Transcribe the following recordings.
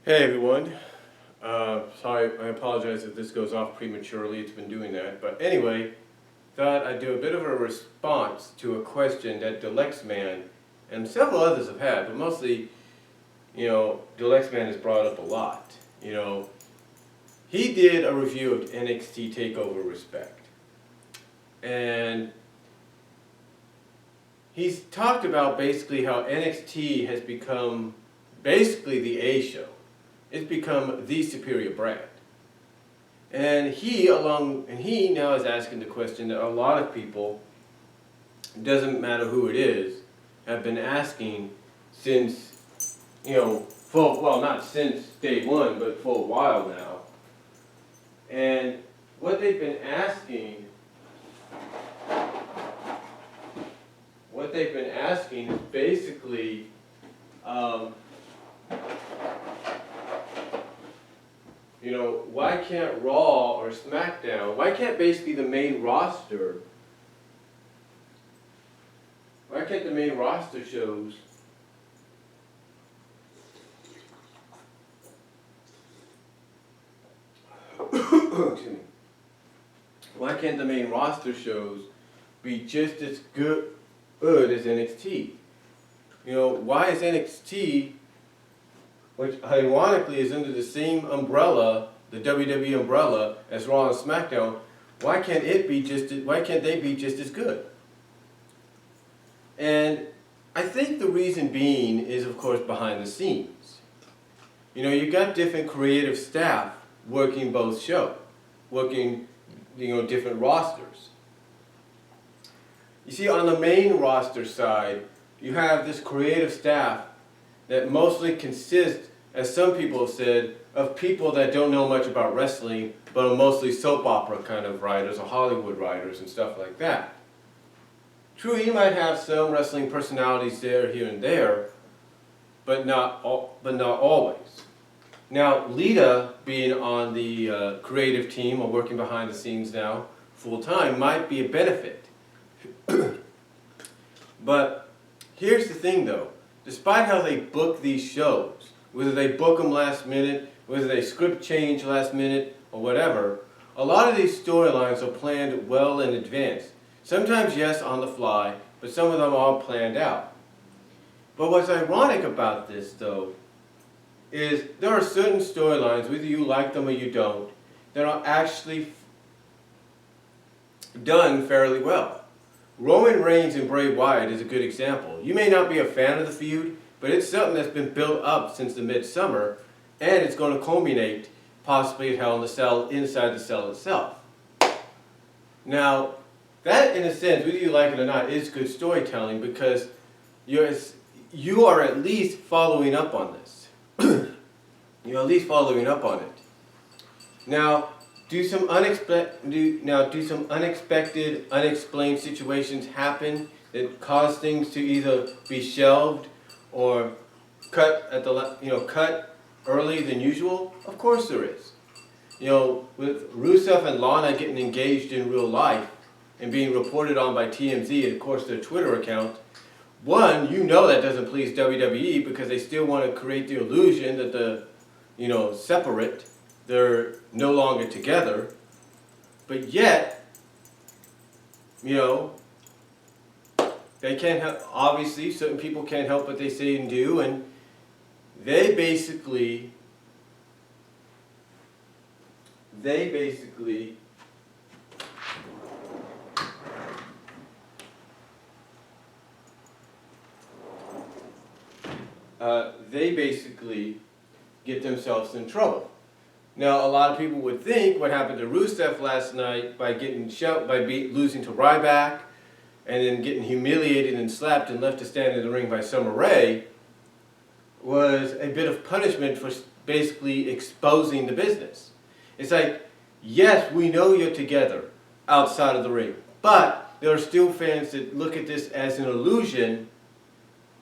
Hey everyone. Sorry, I apologize if this goes off prematurely. It's been doing that. But anyway, thought I'd do a bit of a response to a question that Deluxe Man and several others have had, but mostly, Deluxe Man has brought up a lot. He did a review of NXT TakeOver Respect. And he's talked about basically how NXT has become basically the A show. It's become the superior brand. And he now is asking the question that a lot of people, it doesn't matter who it is, have been asking since, not since day one, but for a while now. And what they've been asking is basically, why can't Raw or Smackdown, why can't basically the main roster, shows excuse me, why can't the main roster shows be just as good as NXT? Why is NXT, which ironically is under the same umbrella, the WWE umbrella, as Raw and SmackDown, why can't they be just as good? And I think the reason being is, of course, behind the scenes. You've got different creative staff working both shows, working, different rosters. You see, on the main roster side, you have this creative staff that mostly consists, as some people have said, of people that don't know much about wrestling, but are mostly soap opera kind of writers or Hollywood writers and stuff like that. True, you might have some wrestling personalities there, here and there, but not always. Now, Lita, being on the creative team or working behind the scenes now, full time, might be a benefit. But here's the thing though, despite how they book these shows, whether they book them last minute, whether they script change last minute, or whatever, a lot of these storylines are planned well in advance. Sometimes, yes, on the fly, but some of them are planned out. But what's ironic about this, though, is there are certain storylines, whether you like them or you don't, that are actually done fairly well. Roman Reigns and Bray Wyatt is a good example. You may not be a fan of the feud, but it's something that's been built up since the midsummer, and it's going to culminate possibly at Hell in the Cell, inside the cell itself. Now, that in a sense, whether you like it or not, is good storytelling because you are at least following up on this. You're at least following up on it. Now, do some unexpected, unexplained situations happen that cause things to either be shelved or cut earlier than usual? Of course there is. With Rusev and Lana getting engaged in real life and being reported on by TMZ and of course their Twitter account, one, that doesn't please WWE because they still want to create the illusion that separate. They're no longer together, but yet, they can't help, obviously, certain people can't help what they say and do, and they basically get themselves in trouble. Now, a lot of people would think what happened to Rusev last night by losing to Ryback and then getting humiliated and slapped and left to stand in the ring by Summer Rae was a bit of punishment for basically exposing the business. It's like, yes, we know you're together outside of the ring, but there are still fans that look at this as an illusion,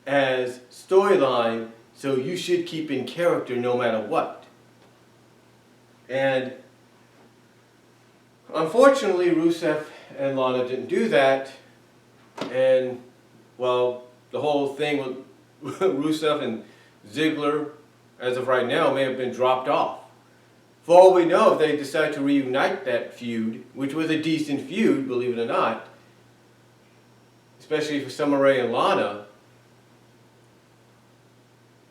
as storyline, so you should keep in character no matter what. And unfortunately, Rusev and Lana didn't do that. And, well, the whole thing with Rusev and Ziggler as of right now, may have been dropped off. For all we know, if they decide to reunite that feud, which was a decent feud, believe it or not, especially for Summer Rae and Lana,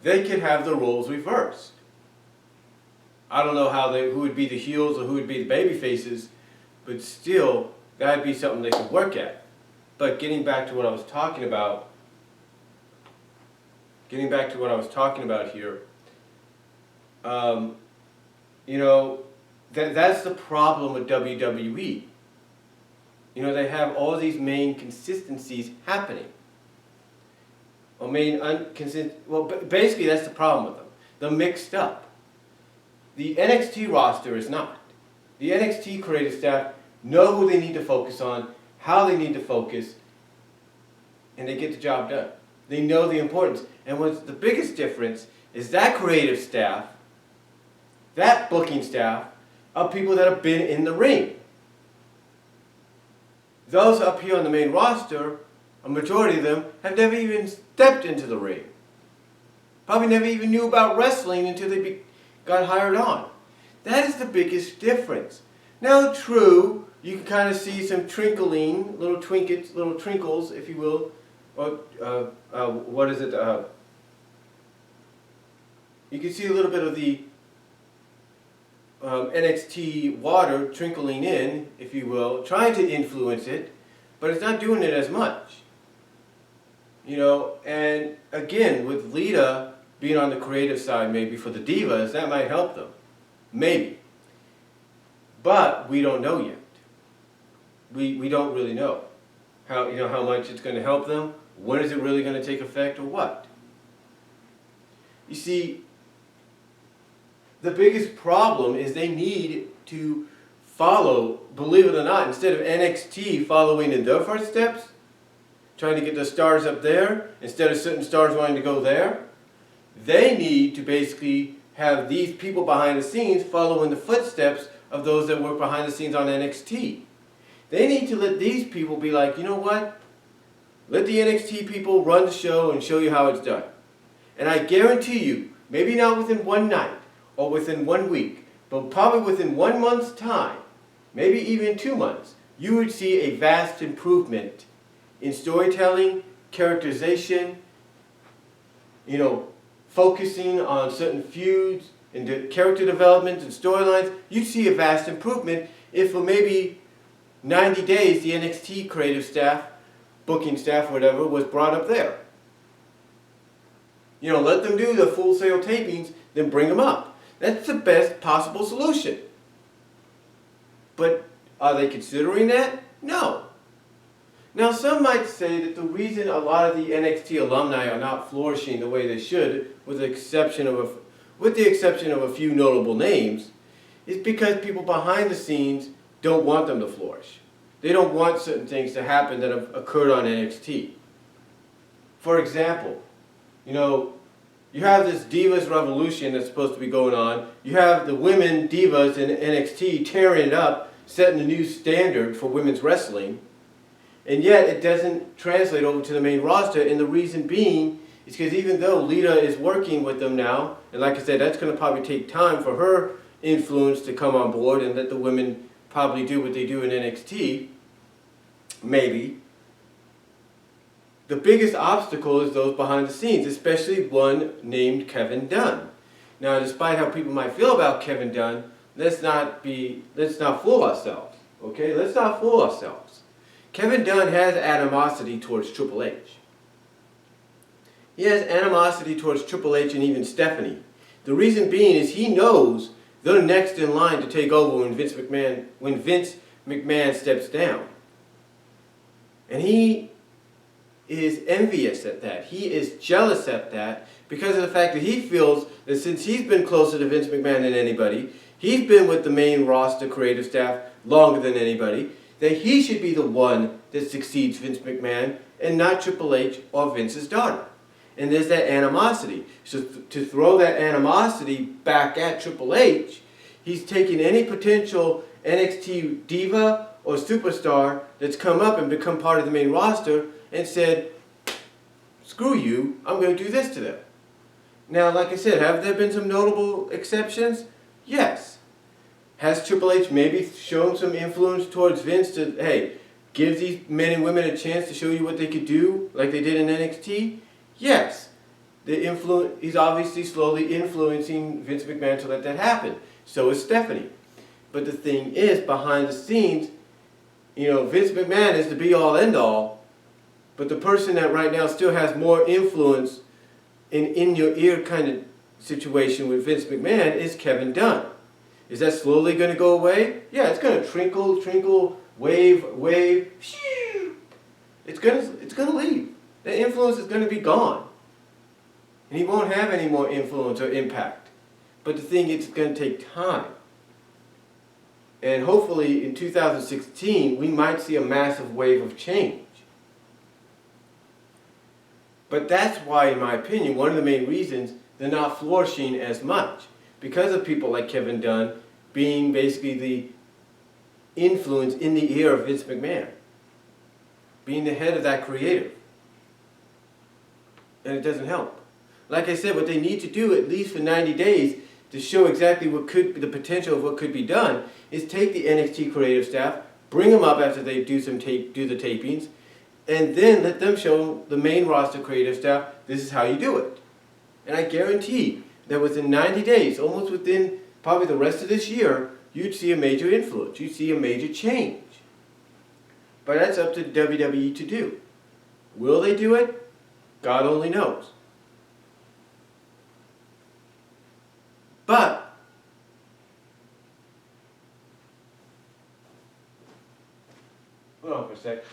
they could have the roles reversed. I don't know who would be the heels or who would be the baby faces, but still, that'd be something they could work at. But getting back to what I was talking about here, you know, that's the problem with WWE. You know, they have all these main consistencies happening. Or basically that's the problem with them. They're mixed up. The NXT roster is not. The NXT creative staff know who they need to focus on, how they need to focus, and they get the job done. They know the importance. And what's the biggest difference is that creative staff, that booking staff, are people that have been in the ring. Those up here on the main roster, a majority of them have never even stepped into the ring. Probably never even knew about wrestling until they got hired on. That is the biggest difference. Now, true, you can kind of see some trinkling, little trinkles, if you will, or you can see a little bit of the NXT water trickling in, if you will, trying to influence it, but it's not doing it as much. You know, and again, with Lita being on the creative side, maybe for the divas, that might help them. Maybe. But we don't know yet. We don't really know how much it's going to help them. When is it really going to take effect, or what? You see, the biggest problem is they need to follow, believe it or not, instead of NXT following in their first steps, trying to get the stars up there, instead of certain stars wanting to go there, they need to basically have these people behind the scenes follow in the footsteps of those that work behind the scenes on NXT. They need to let these people be like, you know what? Let the NXT people run the show and show you how it's done. And I guarantee you, maybe not within one night or within 1 week, but probably within 1 month's time, maybe even 2 months, you would see a vast improvement in storytelling, characterization, you know, focusing on certain feuds and character development and storylines. You'd see a vast improvement if for maybe 90 days the NXT creative staff, booking staff, whatever, was brought up there. You know, let them do the Full Sail tapings, then bring them up. That's the best possible solution. But are they considering that? No. Now, some might say that the reason a lot of the NXT alumni are not flourishing the way they should, with the exception of a few notable names, is because people behind the scenes don't want them to flourish. They don't want certain things to happen that have occurred on NXT. For example, you know, you have this Divas Revolution that's supposed to be going on. You have the women divas in NXT tearing it up, setting a new standard for women's wrestling. And yet it doesn't translate over to the main roster, and the reason being is because even though Lita is working with them now, and like I said, that's going to probably take time for her influence to come on board and let the women probably do what they do in NXT, maybe. The biggest obstacle is those behind the scenes, especially one named Kevin Dunn. Now, despite how people might feel about Kevin Dunn, let's not fool ourselves, okay? Let's not fool ourselves. Kevin Dunn has animosity towards Triple H. He has animosity towards Triple H and even Stephanie. The reason being is he knows they're next in line to take over when Vince McMahon steps down. And he is envious at that. He is jealous at that because of the fact that he feels that since he's been closer to Vince McMahon than anybody, he's been with the main roster creative staff longer than anybody, that he should be the one that succeeds Vince McMahon and not Triple H or Vince's daughter. And there's that animosity. So to throw that animosity back at Triple H, he's taking any potential NXT diva or superstar that's come up and become part of the main roster and said, screw you, I'm going to do this to them. Now, like I said, have there been some notable exceptions? Yes. Has Triple H maybe shown some influence towards Vince to, hey, give these men and women a chance to show you what they could do, like they did in NXT? Yes. He's obviously slowly influencing Vince McMahon to let that happen. So is Stephanie. But the thing is, behind the scenes, Vince McMahon is the be-all, end-all, but the person that right now still has more influence in-your-ear kind of situation with Vince McMahon is Kevin Dunn. Is that slowly going to go away? Yeah, it's going to trinkle, wave, it's going to leave. The influence is going to be gone. And he won't have any more influence or impact. But the thing is, it's going to take time. And hopefully in 2016, we might see a massive wave of change. But that's why, in my opinion, one of the main reasons they're not flourishing as much. Because of people like Kevin Dunn being basically the influence in the ear of Vince McMahon. Being the head of that creative. And it doesn't help. Like I said, what they need to do, at least for 90 days, to show exactly what could be the potential of what could be done, is take the NXT creative staff, bring them up after they do the tapings, and then let them show the main roster creative staff, this is how you do it. And I guarantee that within 90 days, almost within probably the rest of this year, you'd see a major influence. You'd see a major change. But that's up to the WWE to do. Will they do it? God only knows. But hold on for a sec.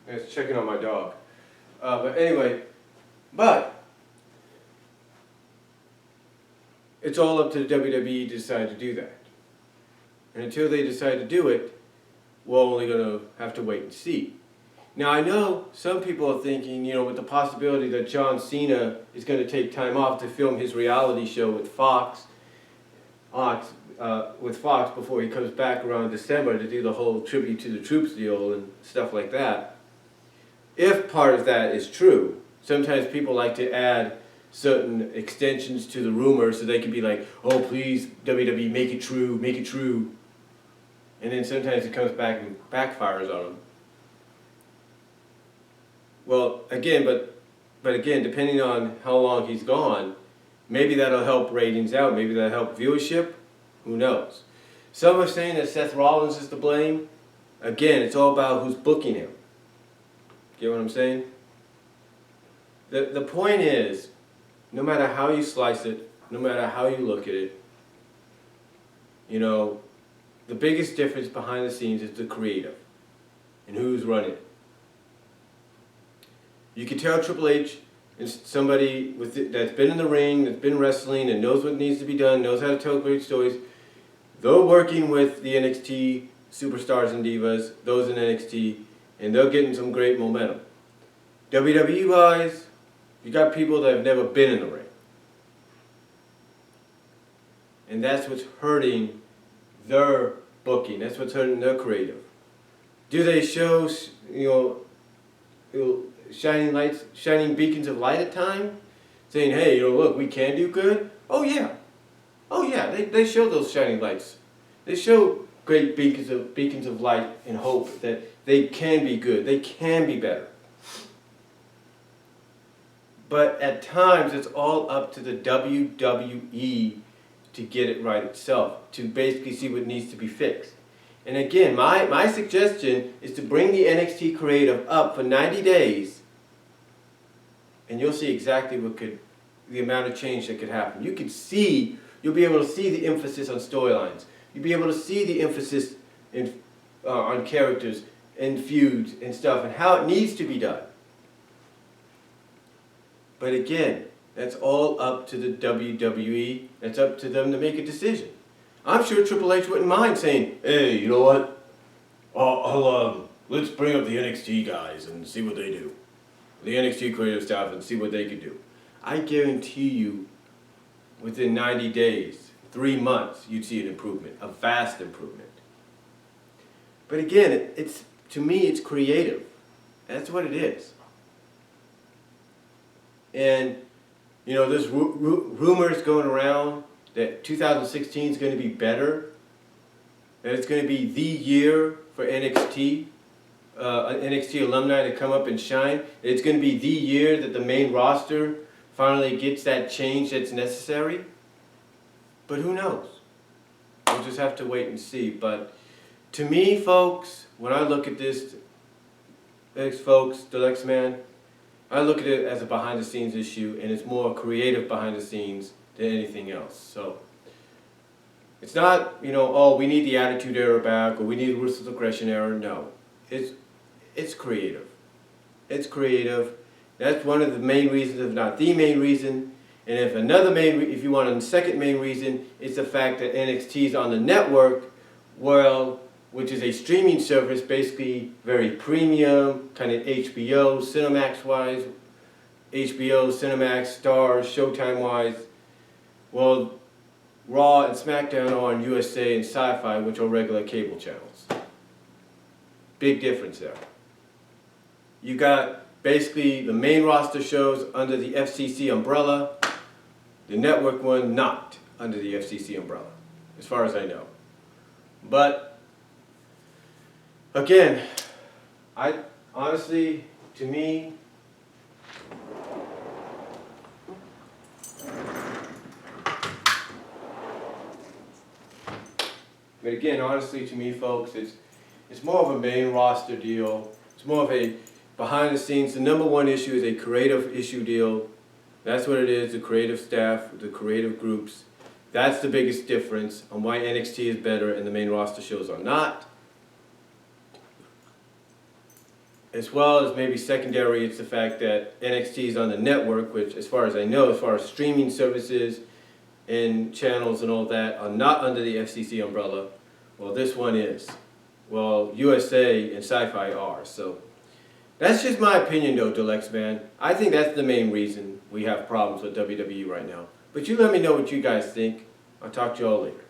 I was checking on my dog. But anyway, it's all up to the WWE to decide to do that. And until they decide to do it, we're only going to have to wait and see. Now, I know some people are thinking, with the possibility that John Cena is going to take time off to film his reality show with Fox before he comes back around December to do the whole Tribute to the Troops deal and stuff like that. If part of that is true, sometimes people like to add certain extensions to the rumor so they can be like, oh, please, WWE, make it true, make it true. And then sometimes it comes back and backfires on them. Well, again, but again, depending on how long he's gone, maybe that'll help ratings out, maybe that'll help viewership, who knows. Some are saying that Seth Rollins is to blame. Again, it's all about who's booking him. Get what I'm saying? The point is, no matter how you slice it, no matter how you look at it, the biggest difference behind the scenes is the creative and who's running it. You can tell Triple H is somebody that's been in the ring, that's been wrestling, and knows what needs to be done, knows how to tell great stories. They're working with the NXT superstars and divas, those in NXT, and they're getting some great momentum. WWE-wise, you got people that have never been in the ring. And that's what's hurting their booking. That's what's hurting their creative. Do they show, shining beacons of light at times? Saying, hey, look, we can do good? Oh yeah. They show those shining lights. They show great beacons of light and hope that they can be good. They can be better. But at times, it's all up to the WWE to get it right itself, to basically see what needs to be fixed. And again, my suggestion is to bring the NXT creative up for 90 days, and you'll see exactly the amount of change that could happen. You'll be able to see the emphasis on storylines. You'll be able to see the emphasis on characters and feuds and stuff, and how it needs to be done. But again, that's all up to the WWE. It's up to them to make a decision. I'm sure Triple H wouldn't mind saying, hey, you know what? Let's bring up the NXT guys and see what they do. The NXT creative staff and see what they can do. I guarantee you, within 90 days, 3 months, you'd see an improvement, a vast improvement. But again, to me, it's creative. That's what it is. And, you know, there's rumors going around that 2016 is going to be better, that it's going to be the year for NXT, NXT alumni to come up and shine. It's going to be the year that the main roster finally gets that change that's necessary. But who knows? We'll just have to wait and see. But to me, folks, when I look at this, folks, Deluxe Man, I look at it as a behind-the-scenes issue, and it's more creative behind-the-scenes than anything else. So it's not, you know, oh, we need the Attitude Era back, or we need the Ruthless Aggression Era. No, it's creative. It's creative. That's one of the main reasons, if not the main reason. And if another if you want a second main reason, it's the fact that NXT is on the network, well, which is a streaming service, basically very premium, kind of HBO, Cinemax-wise, HBO, Cinemax, Stars, Showtime-wise. Well, Raw and Smackdown are on USA and Sci-Fi, which are regular cable channels. Big difference there. You got basically the main roster shows under the FCC umbrella, the network one not under the FCC umbrella, as far as I know. But again, I honestly, to me, but again, honestly, to me, folks, it's more of a main roster deal. It's more of a behind the scenes. The number one issue is a creative issue deal. That's what it is, the creative staff, the creative groups. That's the biggest difference on why NXT is better and the main roster shows are not. As well as maybe secondary, it's the fact that NXT is on the network, which as far as I know, as far as streaming services and channels and all that, are not under the FCC umbrella. Well, this one is. Well, USA and Sci-Fi are. So that's just my opinion though, Deluxe Man. I think that's the main reason we have problems with WWE right now. But you let me know what you guys think. I'll talk to you all later.